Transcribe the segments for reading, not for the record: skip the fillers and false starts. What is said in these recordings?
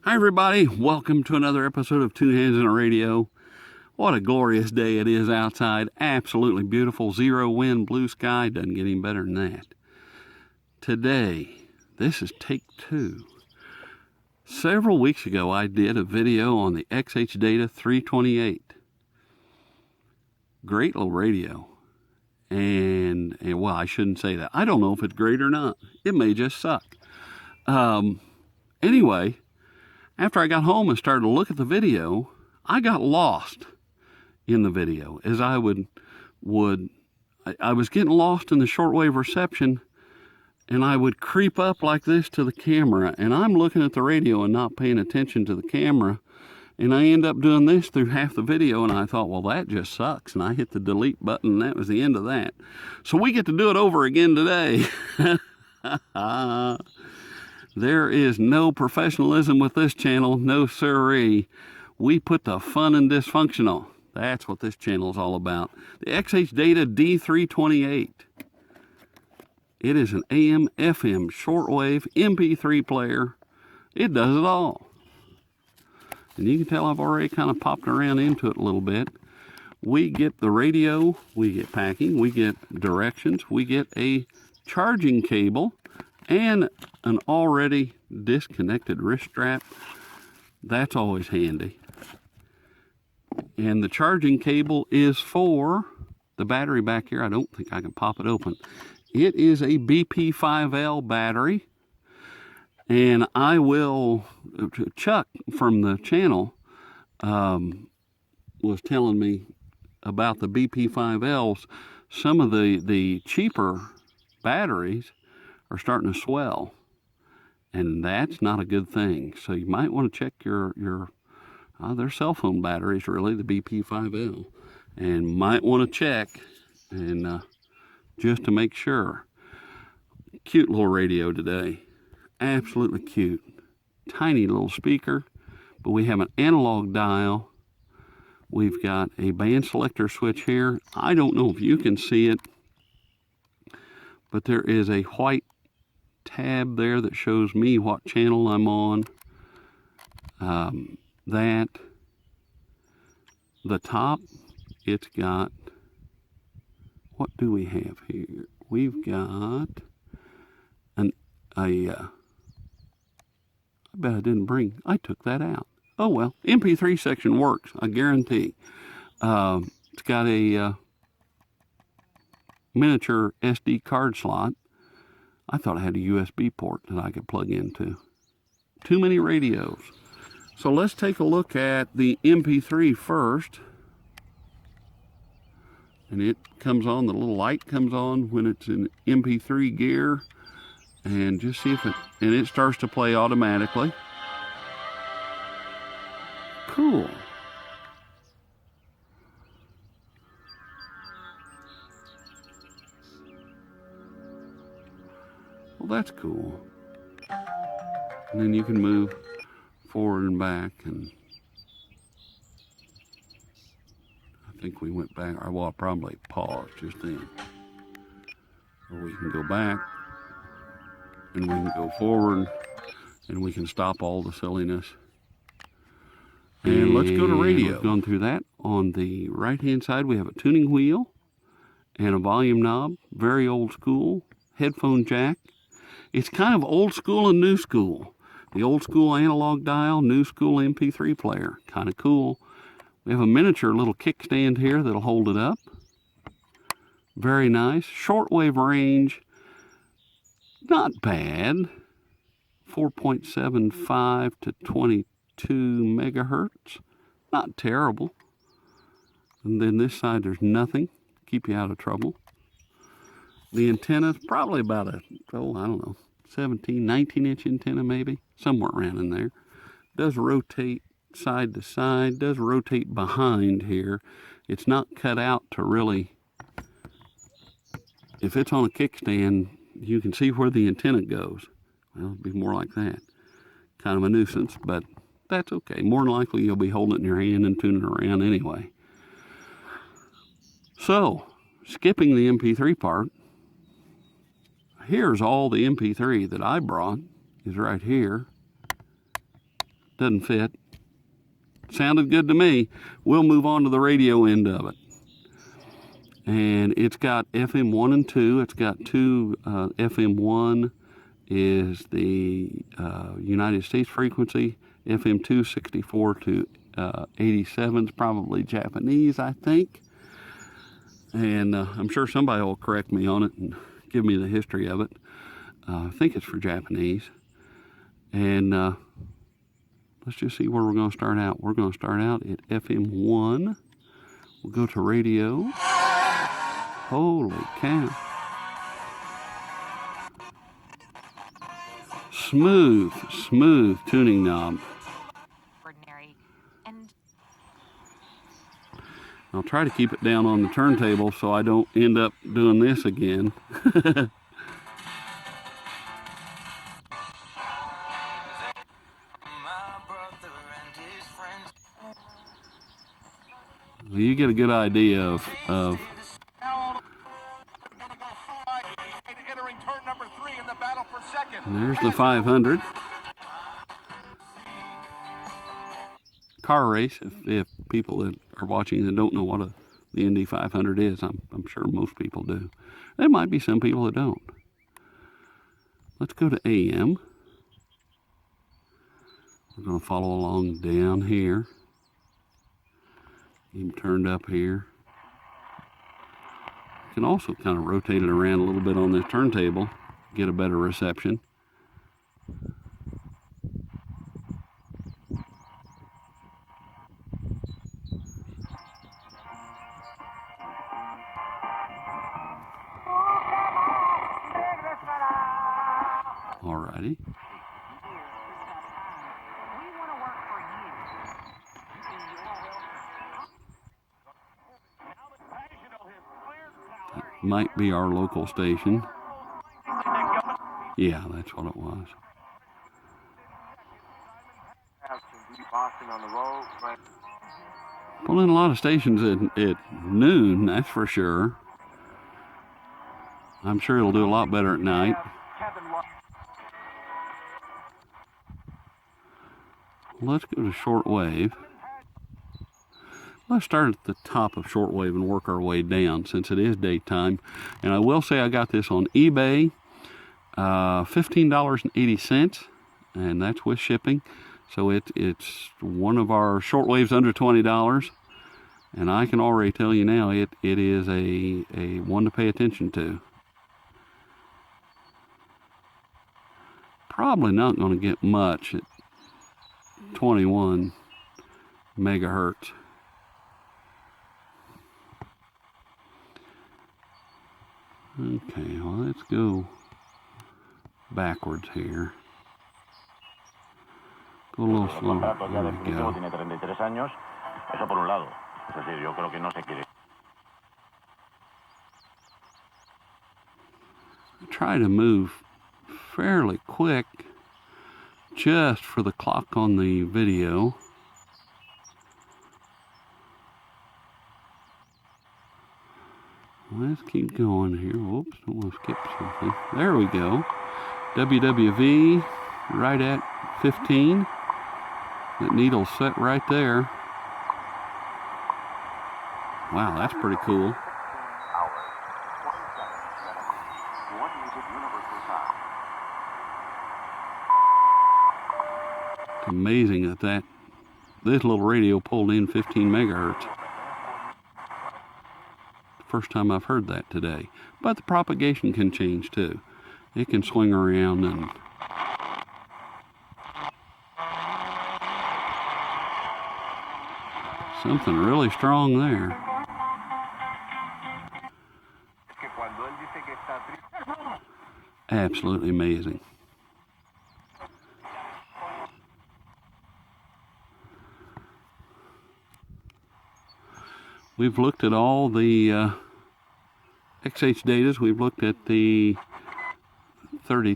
Hi everybody, welcome to another episode of Two Hands in a Radio. What a glorious day it is outside. Absolutely beautiful. Zero wind, blue sky. Doesn't get any better than that. Today, this is take 2. Several weeks ago, I did a video on the XHDATA 328. Great little radio. And well, I shouldn't say that. I don't know if it's great or not. It may just suck. Anyway, after I got home and started to look at the video, I got lost in the video. As I was getting lost in the shortwave reception, and I would creep up like this to the camera, and I'm looking at the radio and not paying attention to the camera, and I end up doing this through half the video, and I thought, well, that just sucks, and I hit the delete button, and that was the end of that. So we get to do it over again today. There is no professionalism with this channel, no siree. We put the fun in dysfunctional. That's what this channel is all about. The XHDATA D328. It is an AM, FM, shortwave, MP3 player. It does it all. And you can tell I've already kind of popped around into it a little bit. We get the radio, we get packing, we get directions, we get a charging cable, and an already disconnected wrist strap. That's always handy. And the charging cable is for the battery back here. I don't think I can pop it open. It is a BP5L battery. And I will, Chuck from the channel was telling me about the BP5Ls. Some of the cheaper batteries are starting to swell, and that's not a good thing. So you might want to check your their cell phone batteries, really, the BP5L, and might want to check and just to make sure. Cute little radio today, absolutely cute. Tiny little speaker, but we have an analog dial. We've got a band selector switch here. I don't know if you can see it, but there is a white tab there that shows me what channel I'm on. The top, it's got, what do we have here? We've got I bet I took that out. Oh well, MP3 section works, I guarantee. It's got a miniature SD card slot. I thought I had a USB port that I could plug into. Too many radios. So let's take a look at the MP3 first. And it comes on, the little light comes on when it's in MP3 gear. And just see if it starts to play automatically. Cool. Well, that's cool. And then you can move forward and back, and I think we went back, or well, I probably paused just then. Or we can go back, and we can go forward, and we can stop all the silliness. And let's go to radio. We've gone through that. On the right-hand side, we have a tuning wheel and a volume knob. Very old school. Headphone jack. It's kind of old school and new school. The old school analog dial, new school MP3 player. Kind of cool. We have a miniature little kickstand here that'll hold it up. Very nice. Shortwave range. Not bad. 4.75 to 22 megahertz. Not terrible. And then this side, there's nothing. Keep you out of trouble. The antenna's probably about I don't know, 17, 19-inch antenna maybe, somewhere around in there. Does rotate side to side, does rotate behind here. It's not cut out to really, if it's on a kickstand, you can see where the antenna goes. Well, it'd be more like that. Kind of a nuisance, but that's okay. More than likely you'll be holding it in your hand and tuning it around anyway. So, skipping the MP3 part, here's all the MP3 that I brought, is right here. Doesn't fit. Sounded good to me. We'll move on to the radio end of it. And it's got FM 1 and 2. It's got two. FM 1 is the United States frequency. FM 2, 64 to 87 is probably Japanese, I think. And I'm sure somebody will correct me on it and give me the history of it. I think it's for Japanese. And let's just see where we're going to start out. We're going to start out at FM 1. We'll go to radio. Holy cow. Smooth tuning knob. Ordinary. And I'll try to keep it down on the turntable so I don't end up doing this again. Well, you get a good idea of there's the 500. Car race, if people that are watching that don't know what the Indy 500 is, I'm sure most people do. There might be some people that don't. Let's go to AM. We're going to follow along down here. Even turned up here. You can also kind of rotate it around a little bit on this turntable, get a better reception. Alrighty. That might be our local station. Yeah, that's what it was. Pulling a lot of stations at noon, that's for sure. I'm sure it'll do a lot better at night. Let's go to shortwave. Let's start at the top of shortwave and work our way down since it is daytime. And I will say I got this on eBay, $15.80, and that's with shipping. So it's one of our shortwaves under $20. And I can already tell you now it is a one to pay attention to. Probably not going to get much at 21 megahertz. Okay, well, let's go backwards here. Go a little slower. There we go. Try to move fairly quick just for the clock on the video. Let's keep going here. Whoops, don't want to skip something. There we go. WWV right at 15. That needle's set right there. Wow, that's pretty cool. It's amazing that this little radio pulled in 15 megahertz. First time I've heard that today. But the propagation can change too. It can swing around and something really strong there. Absolutely amazing. We've looked at all the XHDATAs. We've looked at the the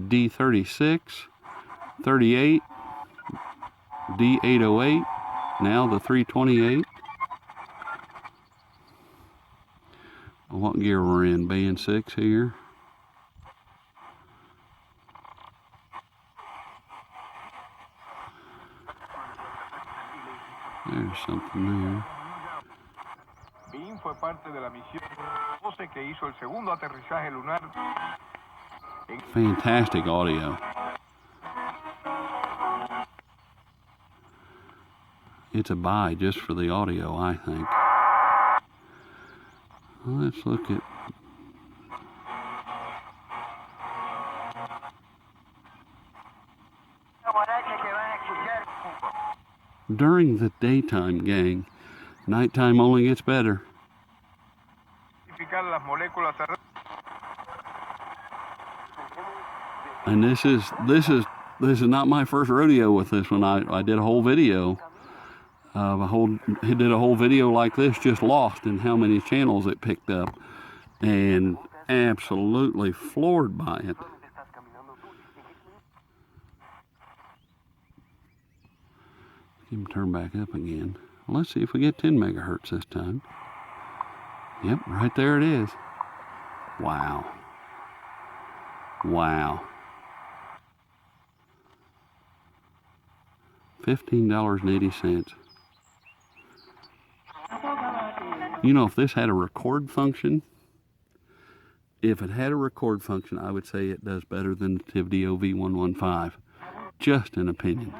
D36, 38, D808, now the 328. What gear we're in? Band 6 here. there. Bean fue parte de la misión 12 que hizo el segundo aterrizaje lunar. Fantastic audio. It's a buy just for the audio, I think. Let's look at... During the daytime, gang. Nighttime only gets better. And this is not my first rodeo with this one. I did a whole video. Did a whole video like this, just lost in how many channels it picked up, and absolutely floored by it. Give him turn back up again. Let's see if we get 10 megahertz this time. Yep, right there it is. Wow. Wow. $15.80. You know, if this had a record function, I would say it does better than the Tivdio V115. Just an opinion.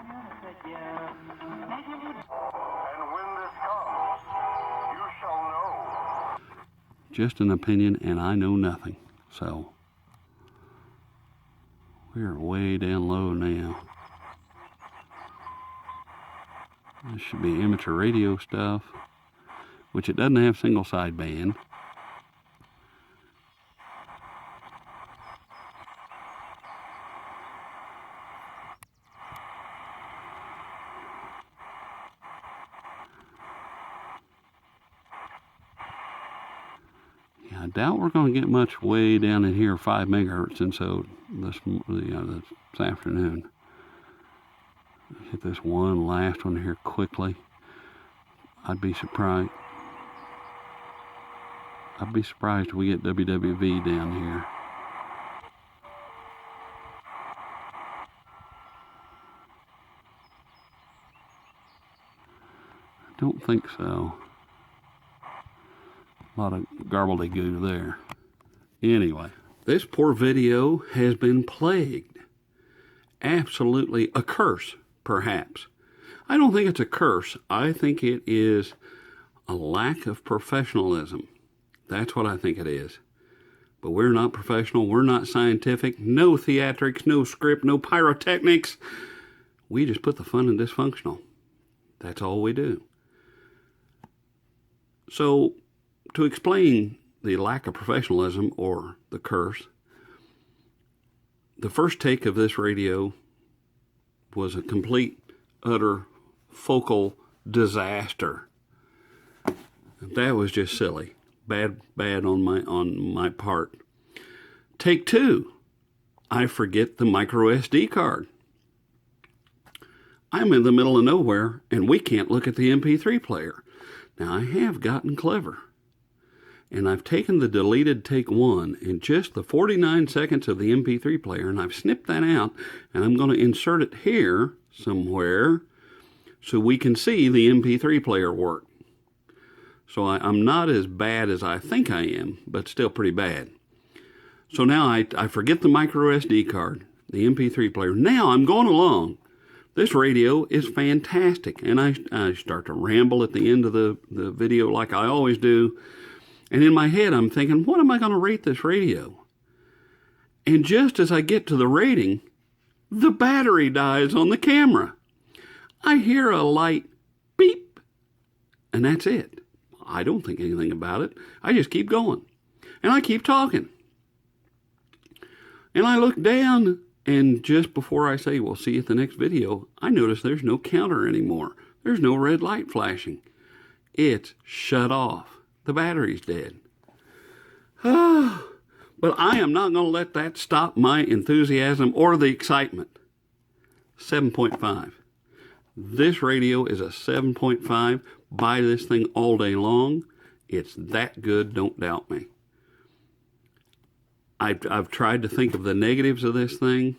Just an opinion, and I know nothing. So, we're way down low now. This should be amateur radio stuff, which it doesn't have single sideband. I doubt we're going to get much way down in here, 5 megahertz, and so this afternoon. Hit this one last one here quickly. I'd be surprised if we get WWV down here. I don't think so. A lot of garbledy-goo there. Anyway, this poor video has been plagued. Absolutely a curse, perhaps. I don't think it's a curse. I think it is a lack of professionalism. That's what I think it is. But we're not professional. We're not scientific. No theatrics, no script, no pyrotechnics. We just put the fun in dysfunctional. That's all we do. So, to explain the lack of professionalism, or the curse, the first take of this radio was a complete, utter, focal disaster. That was just silly. Bad on my part. Take two, I forget the micro SD card. I'm in the middle of nowhere, and we can't look at the MP3 player. Now, I have gotten clever. And I've taken the deleted take one in just the 49 seconds of the MP3 player, and I've snipped that out, and I'm going to insert it here somewhere so we can see the MP3 player work. So I'm not as bad as I think I am, but still pretty bad. So now I forget the micro SD card, the MP3 player. Now I'm going along. This radio is fantastic, and I start to ramble at the end of the video like I always do. And in my head, I'm thinking, what am I going to rate this radio? And just as I get to the rating, the battery dies on the camera. I hear a light beep, and that's it. I don't think anything about it. I just keep going. And I keep talking. And I look down, and just before I say, we'll see you at the next video, I notice there's no counter anymore. There's no red light flashing. It's shut off. The battery's dead. But I am not going to let that stop my enthusiasm or the excitement. 7.5. This radio is a 7.5. Buy this thing all day long. It's that good, don't doubt me. I've tried to think of the negatives of this thing.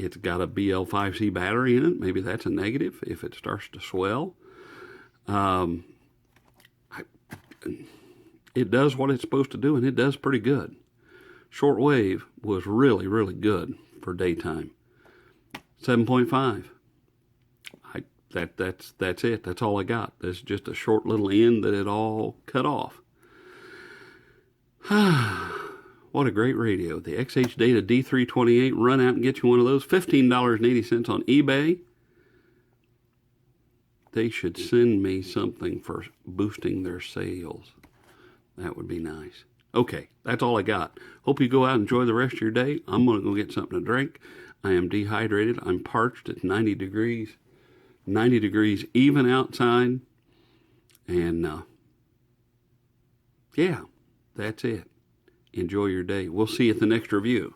It's got a BL5C battery in it. Maybe that's a negative if it starts to swell. It does what it's supposed to do, and it does pretty good. Shortwave was really, really good for daytime. 7.5. That's it. That's all I got. That's just a short little end that it all cut off. What a great radio. The XHDATA D328. Run out and get you one of those. $15.80 on eBay. They should send me something for boosting their sales. That would be nice. Okay, that's all I got. Hope you go out and enjoy the rest of your day. I'm going to go get something to drink. I am dehydrated. I'm parched. It's 90 degrees. 90 degrees even outside. And, yeah, that's it. Enjoy your day. We'll see you at the next review.